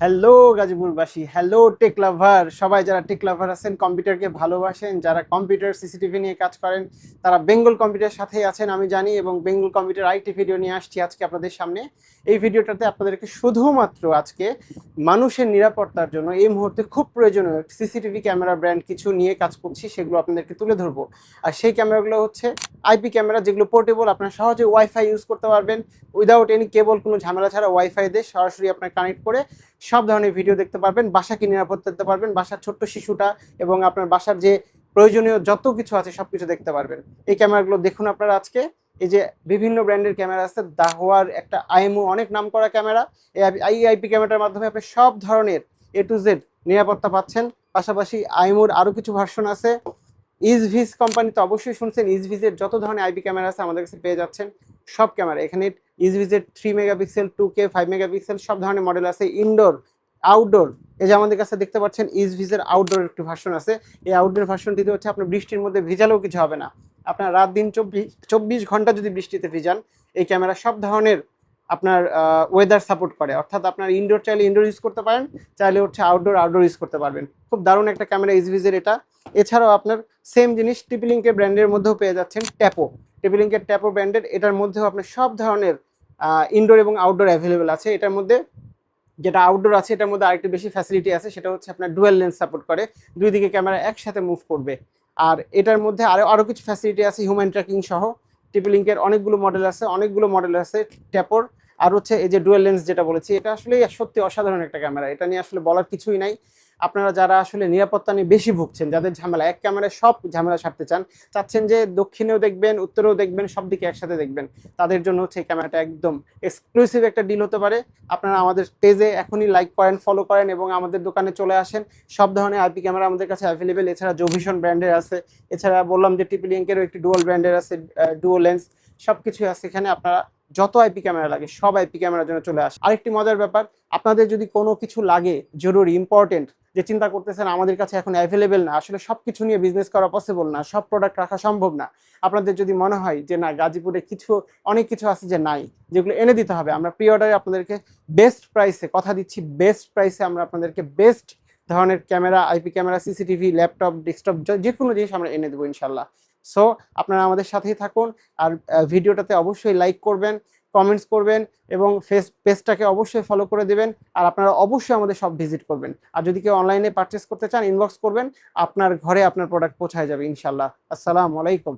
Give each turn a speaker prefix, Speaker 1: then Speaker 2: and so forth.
Speaker 1: Hello গাজীপুরবাসী, hello take লাভার, সবাই যারা take লাভার আছেন, কম্পিউটারকে ভালোবাসেন, যারা কম্পিউটার সিসিটিভি নিয়ে কাজ করেন, তারা বেঙ্গল কম্পিউটার সাথেই আছেন আমি জানি। এবং বেঙ্গল কম্পিউটার আরেকটি ভিডিও নিয়ে আসছি আজকে আপনাদের সামনে। এই ভিডিওটাতে আপনাদেরকে শুধুমাত্র আজকে মানুষের নিরাপত্তার জন্য এই মুহূর্তে খুব প্রয়োজনীয় সিসিটিভি ক্যামেরা ব্র্যান্ড কিছু নিয়ে কাজ করছি, সেগুলো আপনাদেরকে তুলে ধরবো। আর সেই ক্যামেরাগুলো হচ্ছে আইপি ক্যামেরা, যেগুলো পোর্টেবল, আপনারা সহজে ওয়াইফাই ইউজ করতে পারবেন উইদাউট এনি কেবল, কোনো ঝামেলা ছাড়া ওয়াইফাই দিয়ে সরাসরি আপনার কানেক্ট করে সব ধরনের ভিডিও দেখতে পারবেন, বাসাকে নিরাপত্তা দিতে পারবেন, বাসার ছোট্ট শিশুটা এবং আপনার বাসার যে প্রয়োজনীয় যত কিছু আছে সব কিছু দেখতে পারবেন। এই ক্যামেরাগুলো দেখুন আপনারা আজকে। এই যে বিভিন্ন ব্র্যান্ডের ক্যামেরা আছে, দাহোয়ার একটা আইএমও অনেক নাম করা ক্যামেরা। এই আইপি ক্যামেরার মাধ্যমে আপনি সব ধরনের এ টু জেড নিরাপত্তা পাচ্ছেন। পাশাপাশি আইএমওর আরও কিছু ভার্সন আছে। ইজভিস কোম্পানি তো অবশ্যই শুনছেন, ইজভিসের যত ধরনের আইপি ক্যামেরা আছে আমাদের কাছে পেয়ে যাচ্ছেন। সব ক্যামেরা এখানে ইজভিসের 3 মেগাপিক্সেল, 2K, 5 মেগাপিক্সেল সব ধরনের মডেল আছে। ইনডোর, আউটডোর, এই যে আমাদের কাছে দেখতে পাচ্ছেন ইজভিসের আউটডোর একটি ভার্সন আছে। এই আউটডোর ভার্সনটিতে হচ্ছে আপনার বৃষ্টির মধ্যে ভিজালেও কিছু হবে না। আপনার রাত দিন 24 ঘন্টা যদি বৃষ্টিতে ভিজান, এই ক্যামেরা সব ধরনের আপনার ওয়েদার সাপোর্ট করে। অর্থাৎ আপনার ইনডোর চাইলে ইনডোর ইউজ করতে পারেন, চাইলে হচ্ছে আউটডোর ইউজ করতে পারবেন। খুব দারুণ একটা ক্যামেরা ইজভিসের এটা। এছাড়াও আপনার সেম জিনিস টিপিলিঙ্কের ব্র্যান্ডের মধ্যেও পেয়ে যাচ্ছেন। টিপিলিঙ্কের ট্যাপো ব্র্যান্ডের, এটার মধ্যেও আপনার সব ধরনের ইনডোর এবং আউটডোর অ্যাভেলেবেল আছে। এটার মধ্যে যেটা আউটডোর আছে এটার মধ্যে আরেকটু বেশি ফ্যাসিলিটি আছে, সেটা হচ্ছে আপনার ডুয়াল লেন্স সাপোর্ট করে, দুই দিকে ক্যামেরা একসাথে মুভ করবে। আর এটার মধ্যে আরও কিছু ফ্যাসিলিটি আছে হিউম্যান ট্র্যাকিং সহ। টিপিলিঙ্কের অনেকগুলো মডেল আছে ট্যাপোর। আর হচ্ছে এই যে ডুয়াল লেন্স যেটা বলেছি, এটা আসলে সত্যি অসাধারণ একটা ক্যামেরা, এটা নিয়ে আসলে বলার কিছুই নাই। আপনারা যারা আসলে নিরাপত্তা নিয়ে বেশি ভুগছেন, যাদের ঝামেলা, এক ক্যামেরায় সব ঝামেলা সারতে চাচ্ছেন যে দক্ষিণেও দেখবেন, উত্তরেও দেখবেন, সব দিকে একসাথে দেখবেন, তাদের জন্য হচ্ছে এই ক্যামেরাটা একদম এক্সক্লুসিভ একটা ডিল হতে পারে। আপনারা আমাদের পেজে এখনই লাইক করেন, ফলো করেন এবং আমাদের দোকানে চলে আসেন। সব ধরনের আইপি ক্যামেরা আমাদের কাছে অ্যাভেলেবেল। এছাড়া জোভিশন ব্র্যান্ডের আছে, এছাড়া বললাম যে টিপিলিঙ্কেরও একটি ডুয়াল ব্র্যান্ডের আছে, ডুয়াল লেন্স, সব কিছুই আছে এখানে। আপনারা যত আইপি ক্যামেরা লাগে সব আইপি ক্যামেরার জন্য চলে আসে। আরেকটি মজার ব্যাপার, আপনাদের যদি কোনো কিছু লাগে জরুরি ইম্পর্টেন্ট, যে চিন্তা করতেছেন আমাদের কাছে এখন অ্যাভেলেবেল না, আসলে সব কিছু নিয়ে বিজনেস করা পসিবল না, সব প্রোডাক্ট রাখা সম্ভব না, আপনাদের যদি মনে হয় যে না গাজীপুরে অনেক কিছু আছে যে নাই, যেগুলো এনে দিতে হবে, আমরা প্রি অর্ডারে আপনাদেরকে বেস্ট প্রাইসে, কথা দিচ্ছি বেস্ট প্রাইসে আমরা আপনাদেরকে বেস্ট ধরনের camera, IP camera, CCTV, laptop, desktop, যে কোনো জিনিস আমরা এনে দেবো ইনশাল্লাহ। সো আপনারা আমাদের সাথেই থাকুন। আর ভিডিওটাতে অবশ্যই লাইক করবেন, কমেন্টস করবেন এবং পেজটাকে অবশ্যই ফলো করে দেবেন। আর আপনারা অবশ্যই আমাদের সব ভিজিট করবেন। আর যদি কেউ অনলাইনে পারচেস করতে চান, ইনবক্স করবেন, আপনার ঘরে আপনার প্রোডাক্ট পৌঁছায় যাবে ইনশাল্লাহ। আসসালামু আলাইকুম।